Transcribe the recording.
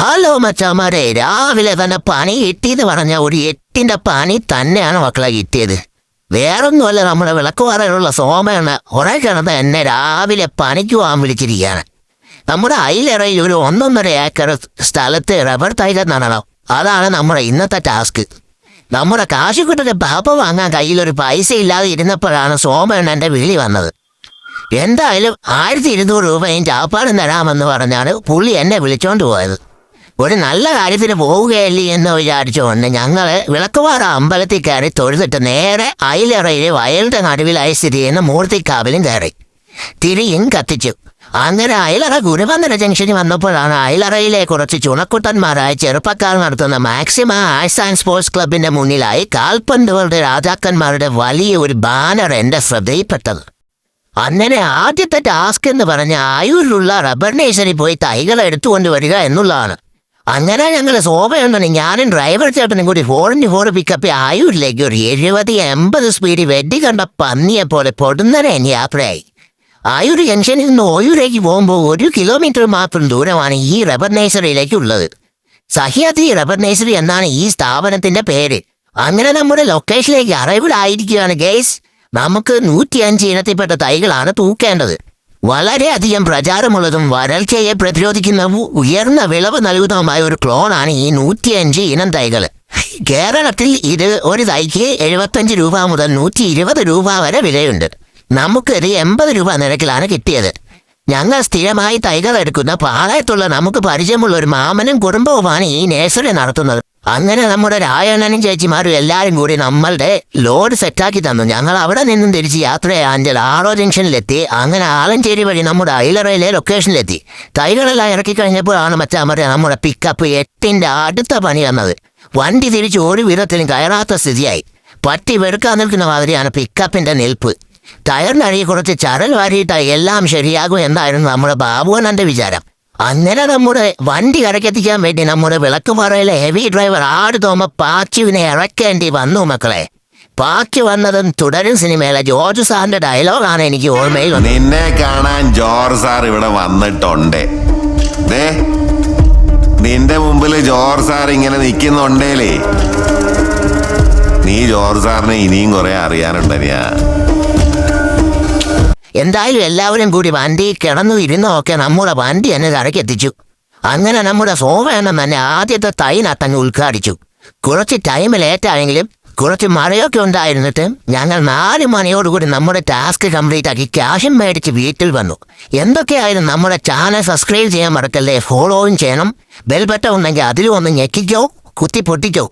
Hello മച്ചാമാരെ, രാവിലെ തന്നെ പണി കിട്ടിയെന്ന് പറഞ്ഞ ഒരു 8ന്റെ പണി തന്നെയാണ് മക്കളെ കിട്ടിയത്. വേറൊന്നുമല്ല, നമ്മുടെ വിളക്കുപാറയിലുള്ള സോമയാണ് കുറെ കിടന്ന് എന്നെ രാവിലെ പണിക്ക് പോകാൻ വിളിച്ചിരിക്കുകയാണ്. നമ്മുടെ അയിലിറയിൽ ഒരു 1.5 ഏക്കർ സ്ഥലത്ത് റബ്ബർ തൈകൾ നടണം. അതാണ് നമ്മുടെ ഇന്നത്തെ ടാസ്ക്. നമ്മുടെ കാശുകുട്ടൻ്റെ പാപ്പ വാങ്ങാൻ കയ്യിലൊരു പൈസ ഇല്ലാതെ ഇരുന്നപ്പോഴാണ് സോമയാണ് എൻ്റെ വിളി വന്നത്. എന്തായാലും 1200 രൂപയും ചാപ്പാടും തരാമെന്ന് പറഞ്ഞാണ് പുള്ളി എന്നെ വിളിച്ചോണ്ട് പോയത്. ഒരു നല്ല കാര്യത്തിന് പോവുകയല്ലേ എന്ന് വിചാരിച്ചുകൊണ്ട് ഞങ്ങൾ വിളക്കുപാറ അമ്പലത്തിൽ കയറി തൊഴുതിട്ട് നേരെ അയിലിറയിൽ വയലിൻ്റെ നടുവിലായി സ്ഥിതി ചെയ്യുന്ന മൂർത്തിക്കാവിലും കയറി തിരിയും കത്തിച്ചു. അങ്ങനെ അയിലറ ഗുരുവന്ദന ജംഗ്ഷനിൽ വന്നപ്പോഴാണ് അയിലറയിലെ കുറച്ച് ചുണക്കുട്ടന്മാരായ ചെറുപ്പക്കാർ നടത്തുന്ന മാക്സിമ ആർട്സ് ആൻഡ് സ്പോർട്സ് ക്ലബിന്റെ മുന്നിലായി കാൽപന്തുകളുടെ രാജാക്കന്മാരുടെ വലിയ ഒരു ബാനർ എൻ്റെ ശ്രദ്ധയിൽപ്പെട്ടത്. അങ്ങനെ ആദ്യത്തെ ടാസ്ക് എന്ന് പറഞ്ഞ ആയൂരിലുള്ള റബ്ബർ നേഴ്സറി പോയി തൈകൾ എടുത്തുകൊണ്ട് വരിക എന്നുള്ളതാണ്. അങ്ങനെ ഞങ്ങൾ സോമയുണ്ടെന്ന് ഞാനും ഡ്രൈവർ ചേട്ടനും കൂടി 4x4 പിക്കപ്പ് ആയൂരിലേക്ക് ഒരു 70-80 സ്പീഡ് വെടി കണ്ട പന്നിയെ പോലെ പൊടുന്നനെ യാത്രയായി. ആയൂർ ജംഗ്ഷനിൽ നിന്ന് ഓയൂരേക്ക് പോകുമ്പോൾ 1 കിലോമീറ്റർ മാത്രം ദൂരമാണ് ഈ റബ്ബർ നേഴ്സറിയിലേക്കുള്ളത്. സഹ്യാദ്രി റബ്ബർ നേഴ്സറി എന്നാണ് ഈ സ്ഥാപനത്തിന്റെ പേര്. അങ്ങനെ നമ്മുടെ ലൊക്കേഷനിലേക്ക് അറൈവലായിരിക്കുകയാണ് ഗൈസ്. നമുക്ക് 105 ഇനത്തിൽപ്പെട്ട തൈകളാണ് തൂക്കേണ്ടത്. വളരെയധികം പ്രചാരമുള്ളതും വരൾച്ചയെ പ്രതിരോധിക്കുന്നതും ഉയർന്ന വിളവ് നൽകുന്നതുമായ ഒരു ക്ലോണാണ് ഈ 105 ഇനം തൈകൾ. കേരളത്തിൽ ഇത് ഒരു തൈക്ക് 75 രൂപ മുതൽ 120 രൂപ വരെ വിലയുണ്ട്. നമുക്കൊരു 80 രൂപ നിരക്കിലാണ് കിട്ടിയത്. ഞങ്ങൾ സ്ഥിരമായി തൈകൾ എടുക്കുന്ന പാളയത്തുള്ള നമുക്ക് പരിചയമുള്ള ഒരു മാമനും കുടുംബവുമാണ് ഈ നേഴ്സറി നടത്തുന്നത്. അങ്ങനെ നമ്മുടെ രായണ്ണനും ചേച്ചിമാരും എല്ലാവരും കൂടി നമ്മളുടെ ലോഡ് സെറ്റാക്കി തന്നു. ഞങ്ങൾ അവിടെ നിന്നും തിരിച്ച് യാത്രയാഞ്ചൽ ആറോ ജംഗ്ഷനിലെത്തി. അങ്ങനെ ആലഞ്ചേരി വഴി നമ്മുടെ അയിലറയിലെ ലൊക്കേഷനിലെത്തി. തൈകളെല്ലാം ഇറക്കിക്കഴിഞ്ഞപ്പോഴാണ് മച്ചാമരെ നമ്മുടെ പിക്കപ്പ് 8ന്റെ അടുത്ത പണി വന്നത്. വണ്ടി തിരിച്ച് ഒരു വിധത്തിലും കയറാത്ത സ്ഥിതിയായി. പട്ടി വെറുക്കാൻ നിൽക്കുന്ന മാതിരിയാണ് പിക്കപ്പിന്റെ നിൽപ്പ്. ടയറിനടിയിൽ കുറച്ച് ചരൽ വാരിയിട്ടായി എല്ലാം ശരിയാകും എന്നായിരുന്നു നമ്മുടെ ബാബുവണ്ണന്റെ വിചാരം. അങ്ങനെ നമ്മുടെ വണ്ടി കരക്കെത്തിക്കാൻ വേണ്ടി നമ്മുടെ വിളക്കുപാറയിലെ ഹെവി ഡ്രൈവർ ആടുതോമ പാച്ചുവിനെ ഇറക്കേണ്ടി വന്നു മക്കളെ. പാച്ചു വന്നതും തുടരും സിനിമയിലെ ജോർജ് സാറിന്റെ ഡയലോഗാണ് എനിക്ക് ഓർമ്മയിൽ. നിന്നെ കാണാൻ ജോർജ് സാർ ഇവിടെ വന്നിട്ടുണ്ട്. നിന്റെ മുമ്പിൽ ജോർജ് സാർ ഇങ്ങനെ നിൽക്കുന്നുണ്ടേലേ, നീ ജോർജ് സാറിനെ ഇനിയും കുറെ അറിയാനുണ്ടനിയാ. എന്തായാലും എല്ലാവരും കൂടി വണ്ടി കിടന്നു ഇരുന്നൊക്കെ നമ്മുടെ വണ്ടി എന്നെ കരക്കെത്തിച്ചു. അങ്ങനെ നമ്മുടെ സോമയെണ്ണം തന്നെ ആദ്യത്തെ തൈ നട്ടങ്ങ് ഉദ്ഘാടിച്ചു. കുറച്ച് ടൈം ലേറ്റായെങ്കിലും കുറച്ച് മഴയൊക്കെ ഉണ്ടായിരുന്നിട്ട് ഞങ്ങൾ 4 മണിയോടുകൂടി നമ്മുടെ ടാസ്ക് കംപ്ലീറ്റ് ആക്കി ക്യാഷും മേടിച്ച് വീട്ടിൽ വന്നു. എന്തൊക്കെയായാലും നമ്മുടെ ചാനൽ സബ്സ്ക്രൈബ് ചെയ്യാൻ മറക്കല്ലേ, ഫോളോയും ചെയ്യണം. ബെൽ ബട്ടൺ ഉണ്ടെങ്കിൽ അതിലും ഒന്ന് ഞെക്കിക്കോ, കുത്തി പൊട്ടിക്കോ.